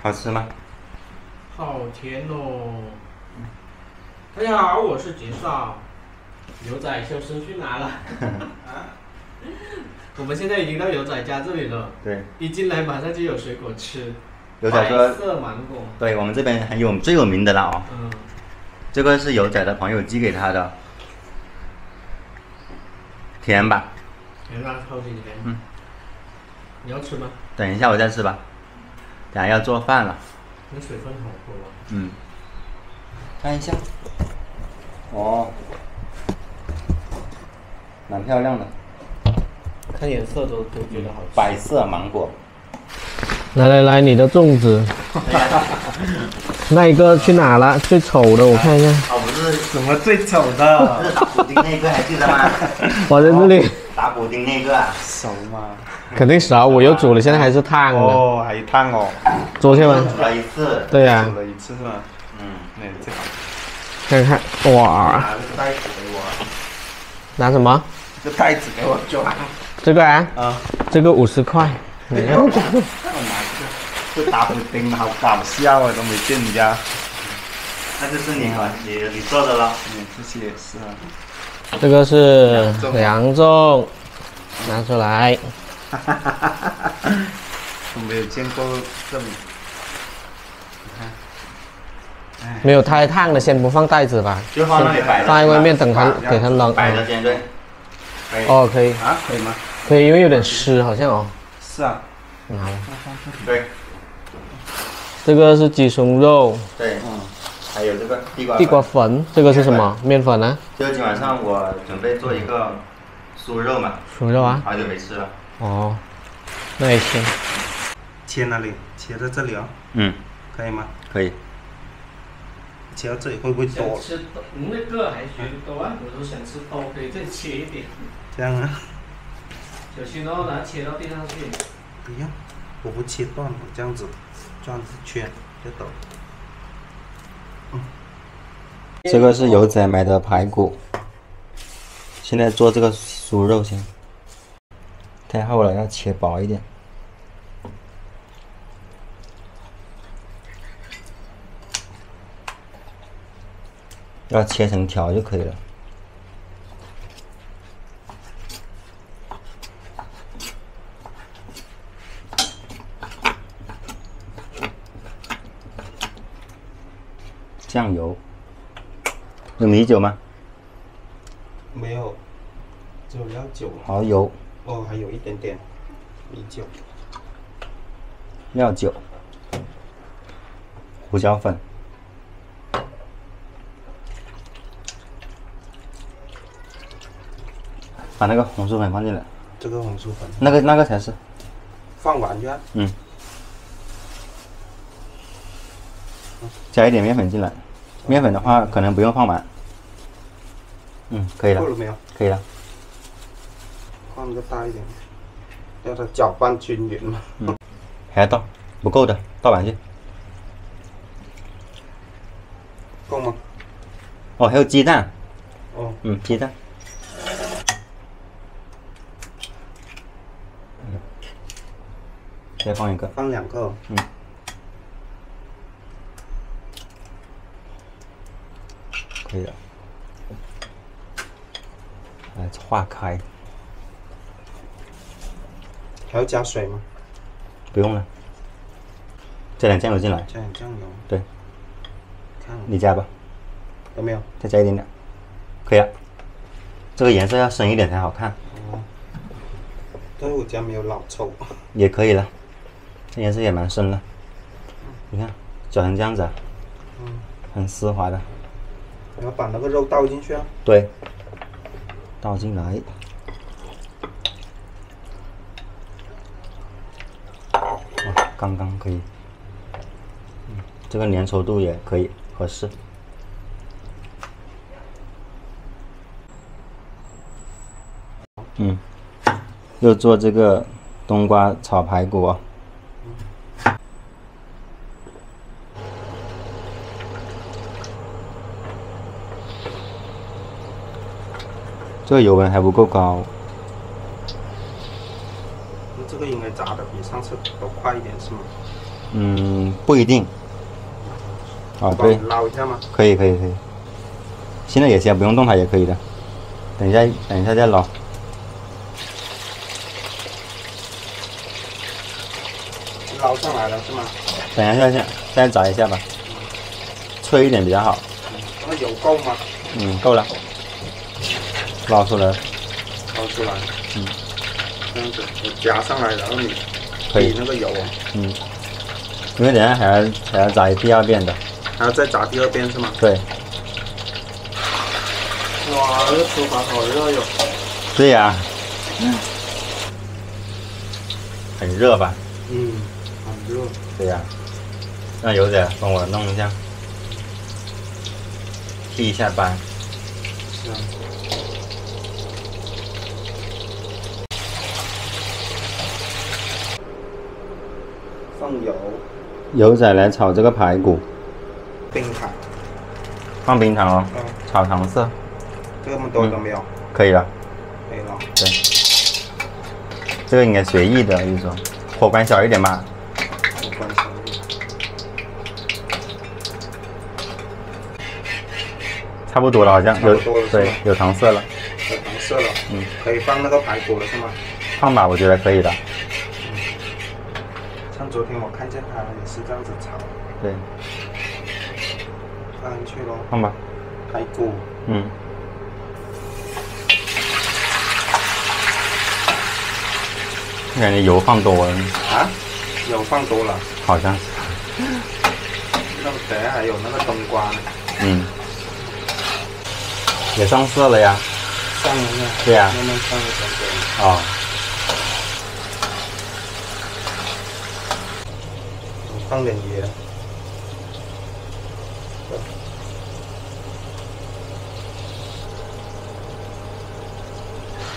好吃吗？好甜哦！大家好，我是杰少。牛仔消失去哪了？我们现在已经到牛仔家这里了。对。一进来马上就有水果吃。牛仔说。白色芒果。对，我们这边最有名的了哦。嗯。这个是牛仔的朋友寄给他的。甜吧？甜啊，超级甜。嗯。你要吃吗？等一下我再吃吧。等下要做饭了。那水分好多啊。嗯。看一下。哦。蛮漂亮的。看颜色都觉得好吃。白色芒果。来，你的粽子。那一个去哪了？最丑的，我看一下。哦，不是什么最丑的？是打补丁那个，还记得吗？我在这里。打补丁那个啊。熟吗？肯定熟，我又煮了，现在还是烫的。哦，还烫哦。昨天晚上煮了一次。对呀。煮了一次是吧？嗯，那最好。看看，哇！拿这个袋子给我。拿什么？这袋子给我装。这个啊？啊。这个50块。你要拿这个。这打补丁好搞笑啊，都没见人家。那就是你做的了。这些也是啊。这个是洋粽，拿出来。我没有见过这么。没有太烫的，先不放袋子吧。就放那里摆着。放在外面等它给它冷。摆着先对。哦，可以。啊，可以吗？可以，因为有点湿，好像哦。是啊。拿了。对。这个是鸡胸肉。对。嗯。还有这个地瓜粉，这个是什么？面粉啊？就今晚上我准备做一个酥肉嘛。酥肉啊？好久没吃了。哦，那也行。切哪里？切在这里哦。嗯。可以吗？可以。切到这里会不会多？想吃那个还觉得多啊？我都想吃多，可以再切一点。这样啊。小心哦，把它切到地上去。不要，我不切断，我这样子转一圈就抖。这个是油仔买的排骨，现在做这个酥肉先，太厚了，要切薄一点。要切成条就可以了。酱油。有米酒吗？没有，只有料酒。蚝油。哦，还有一点点米酒。料酒。胡椒粉。把那个红薯粉放进来。这个红薯粉。那个才是。放完就。嗯。加一点面粉进来。面粉的话，可能不用放完。嗯，可以了。够了没有？可以了。放个大一点，让它搅拌均匀嘛。嗯，还要倒，不够的，倒完去。够吗？哦，还有鸡蛋。哦。嗯，鸡蛋。再放一个。放2个。嗯。可以了，来化开。还要加水吗？不用了，加点酱油进来。加点酱油。对。看。你加吧。有没有？再加一点点，可以了。这个颜色要深一点才好看。哦。但是我家没有老抽。也可以了，这颜色也蛮深了。你看，搅成这样子啊。嗯。很丝滑的。然后把那个肉倒进去啊。对，倒进来。哦，刚刚可以。这个粘稠度也可以合适。又做这个冬瓜炒排骨哦。这个油温还不够高。这个应该炸的比上次都快一点是吗？不一定。哦，对，捞一下吗？可以。现在也行，不用动它也可以的。等一下再捞。捞上来了是吗？等一下，再炸一下吧，脆一点比较好。那油够吗？够了。捞出来。捞出来。这样子，我夹上来，然后你可以那个油哦。因为等一下还要炸第二遍的。还要再炸第二遍是吗？对。哇，这个厨房好热哟。对呀。很热吧？很热。对呀。让油仔帮我弄一下，替一下班。是啊。放油。油仔来炒这个排骨。冰糖。放冰糖哦。炒糖色。这么多都没有。可以了。可以了。对。这个应该随意的，就是说，火关小一点吧。火关小一点。差不多了，好像有对，有糖色了。有糖色了。可以放那个排骨了是吗？放吧，我觉得可以的。像昨天我看见他也是这样子炒。对。放进去咯。放吧。排骨。感觉油放多了。啊？油放多了。好像是。那等下还有那个冬瓜呢。也上色了呀。上了呀。对呀。慢慢上一点点。哦。放点盐。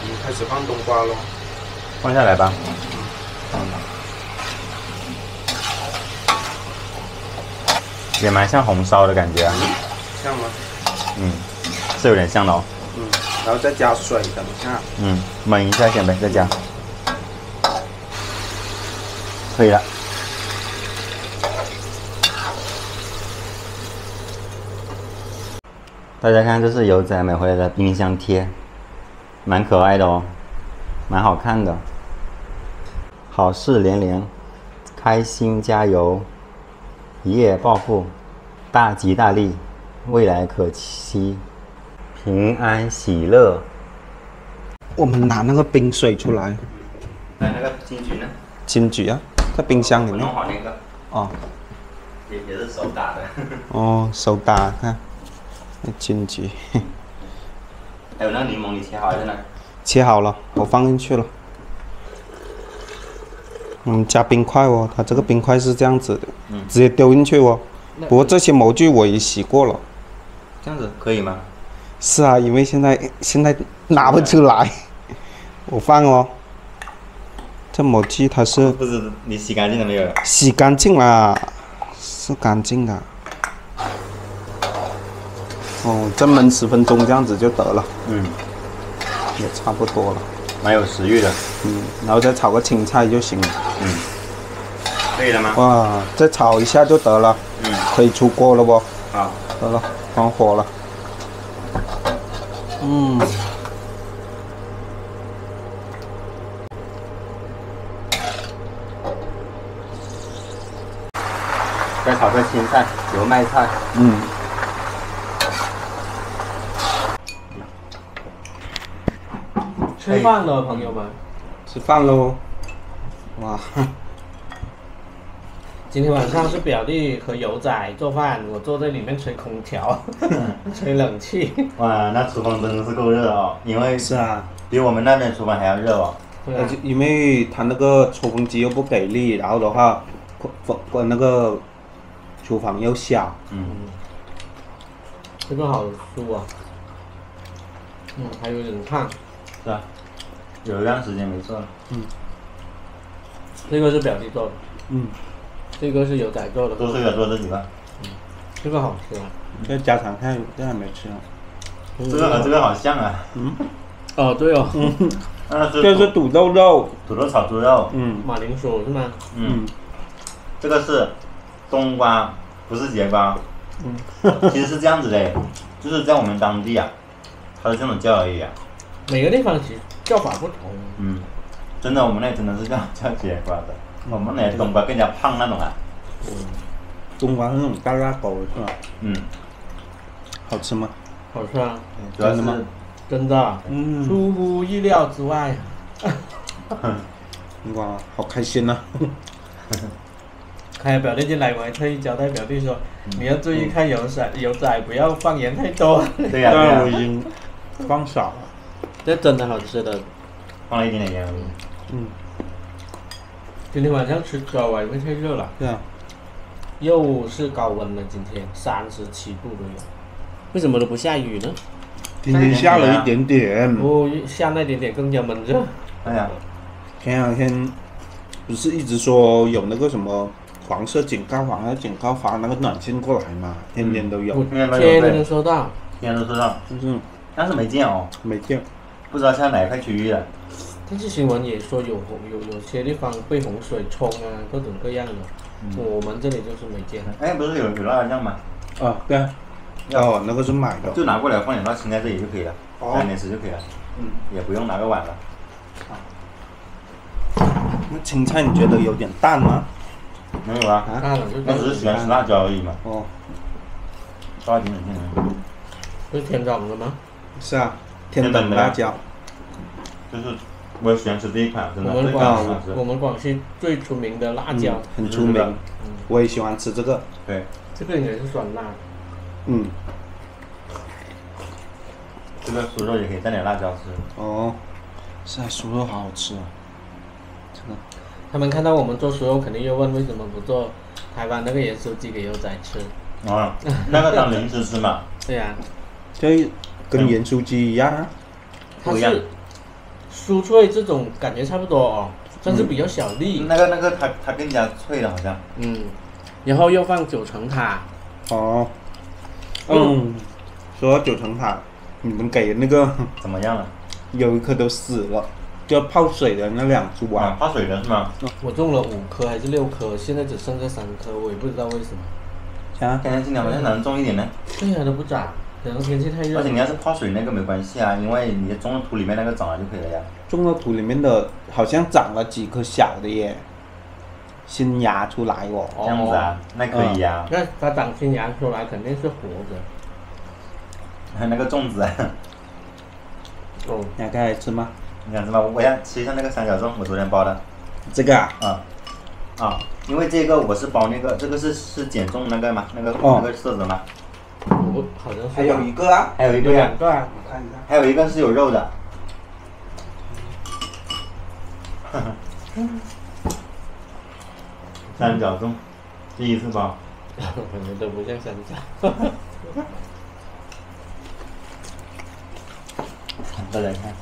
我们开始放冬瓜咯。放下来吧。也蛮像红烧的感觉啊。像吗？是有点像的哦。然后再加水，等一下。焖一下先呗，再加。可以了。大家看，这是油仔买回来的冰箱贴，蛮可爱的哦，蛮好看的。好事连连，开心加油，一夜暴富，大吉大利，未来可期，平安喜乐。我们拿那个冰水出来。那个金桔呢？金桔啊，在冰箱里面。弄好那个。哦。也是手打的。哦，手打，看。金桔。还有那个柠檬，你切好在哪？切好了，我放进去了。加冰块哦，它这个冰块是这样子的，直接丢进去哦。不过这些模具我也洗过了。这样子可以吗？是啊，因为现在拿不出来。我放哦。这模具它是。不是你洗干净了没有？洗干净了，是干净的。哦，再焖10分钟这样子就得了。也差不多了。蛮有食欲的。然后再炒个青菜就行了。可以了吗？哇，再炒一下就得了。可以出锅了不？好，得了，关火了。再炒个青菜，油麦菜。吃饭了，朋友们。吃饭喽！哇，今天晚上是表弟和友仔做饭，我坐在里面吹空调，吹冷气。哇，那厨房真的是够热哦，因为是啊，比我们那边厨房还要热哦。对啊，因为它那个抽风机又不给力，然后的话，那个厨房又小。这个好酥啊。还有点烫。是啊，有一段时间没做了。这个是表弟做的。这个是友仔做的。都是有做自己吧。这个好吃啊。这家常菜这还没吃啊。这个和这个好像啊。哦，对哦。这是土豆肉。土豆炒猪肉。马铃薯是吗？这个是冬瓜，不是节瓜。其实是这样子的，就是在我们当地啊，它是这种叫而已啊。每个地方其实叫法不同。真的，我们那真的是叫节瓜的，我们那冬瓜更加胖那种啊。冬瓜是那种大辣狗是吧？好吃吗？好吃啊，主要是真的，出乎意料之外。哇，好开心呐！看表弟进来，我还特意交代表弟说，你要注意看油仔不要放盐太多。对呀、对呀、我已经放少了。这真的好吃的。放了一点点盐而已。今天晚上吃粥啊，因为太热了。对啊。又是高温了，今天37度都有。为什么都不下雨呢？今天下了一点点。下那点点更加闷热。哎呀，前两天不是一直说有那个什么黄色警告发那个短信过来嘛，天天都有。天天都收到。天天都收到。但是没见哦。没见。不知道现在哪一块区域了。但是新闻也说有些地方被洪水冲啊，各种各样的。我们这里就是没见。哎，不是有辣椒酱吗？对啊。那个是买的。就拿过来放点辣青在这里就可以了，蘸点吃就可以了。也不用拿个碗了。那青菜你觉得有点淡吗？没有啊，我只是喜欢吃辣椒而已嘛。稍微点点甜的。是天长的吗？是啊，天等辣椒。就是我也喜欢吃这一款，真的。我们广西最出名的辣椒。很出名。我也喜欢吃这个。对。这个应该是酸辣的。这个酥肉也可以蘸点辣椒吃。是啊，酥肉好好吃啊。真的。他们看到我们做酥肉，肯定又问为什么不做台湾那个盐酥鸡给油仔吃。那个当零食吃嘛。对呀。就跟盐酥鸡一样啊。它是酥脆这种感觉差不多哦，但是比较小粒。那个它更加脆了好像。然后又放9层塔。说到9层塔，你们给的那个怎么样了？有一颗都死了，就泡水的那2株啊。泡水的是吗？我种了5颗还是6颗，现在只剩下3颗，我也不知道为什么。现在今年好像能种一点呢。对呀，都不长，可能天气太热。而且你要是泡水那个没关系啊，因为你种到土里面那个长了就可以了呀。种到土里面的好像长了几颗小的耶，新芽出来哦。这样子啊，那可以呀。那它长新芽出来肯定是活的。还有那个粽子啊。你还来吃吗？你想吃吗？我要吃一下那个三角粽，我昨天包的。这个因为这个我是包那个，这个是减重那个嘛，那个色泽嘛。我好像是。还有一个啊。还有一个呀。2个啊。我看一下。还有一个是有肉的。三角粽，第一次包。可能都不像三角。大家看，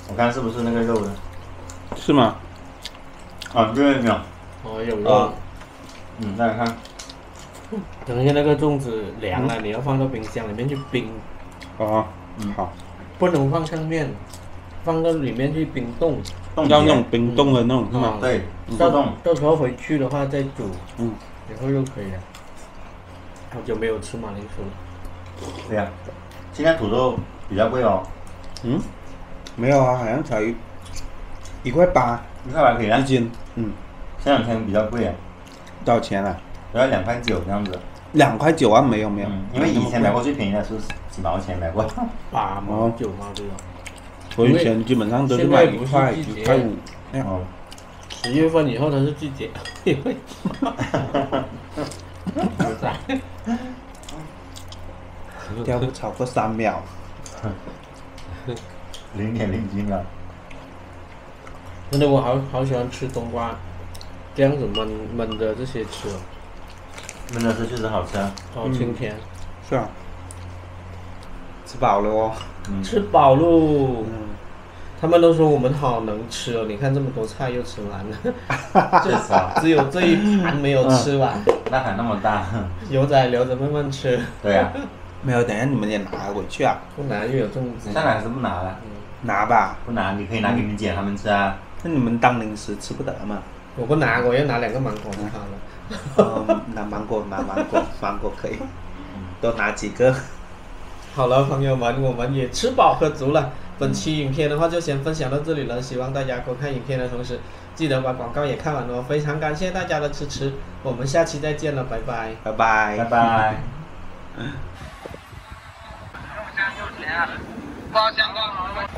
我看是不是那个肉的？是吗？对有。有肉。大家看。等一下那个粽子凉了，你要放到冰箱里面去冰。好。不能放上面，放到里面去冰冻。要那种冰冻的那种是吗？对，到时候回去的话再煮，然后就可以了。好久没有吃马铃薯了。对呀，现在土豆比较贵哦。没有啊，好像才1.8块。1.8块可以了。1斤。前2天比较贵啊。多少钱啊？要2.9块这样子。2.9块啊？没有。因为以前买过最便宜的是几毛钱买过。8毛9毛这种。我以前基本上都是买1块1.5块。10月份以后它是季节。掉不超过3秒。0.0几秒。真的，我好喜欢吃冬瓜，这样子焖的这些吃。焖的是确实好吃啊。清甜。是啊。吃饱了哦。吃饱喽。他们都说我们好能吃哦，你看这么多菜又吃完了。确实啊。只有这一盘没有吃完。那还那么大。油仔留着慢慢吃。对呀。没有，等下你们也拿回去啊。不拿又有粽子。现在还是不拿了。拿吧。不拿，你可以拿给你姐他们吃啊。那你们当零食吃不得嘛？我不拿，我要拿2个芒果就好了。拿芒果，芒果可以，多拿几个。好了，朋友们，我们也吃饱喝足了。本期影片的话就先分享到这里了，希望大家观看影片的同时，记得把广告也看完哦。非常感谢大家的支持，我们下期再见了，拜拜，拜拜，拜拜。报香港。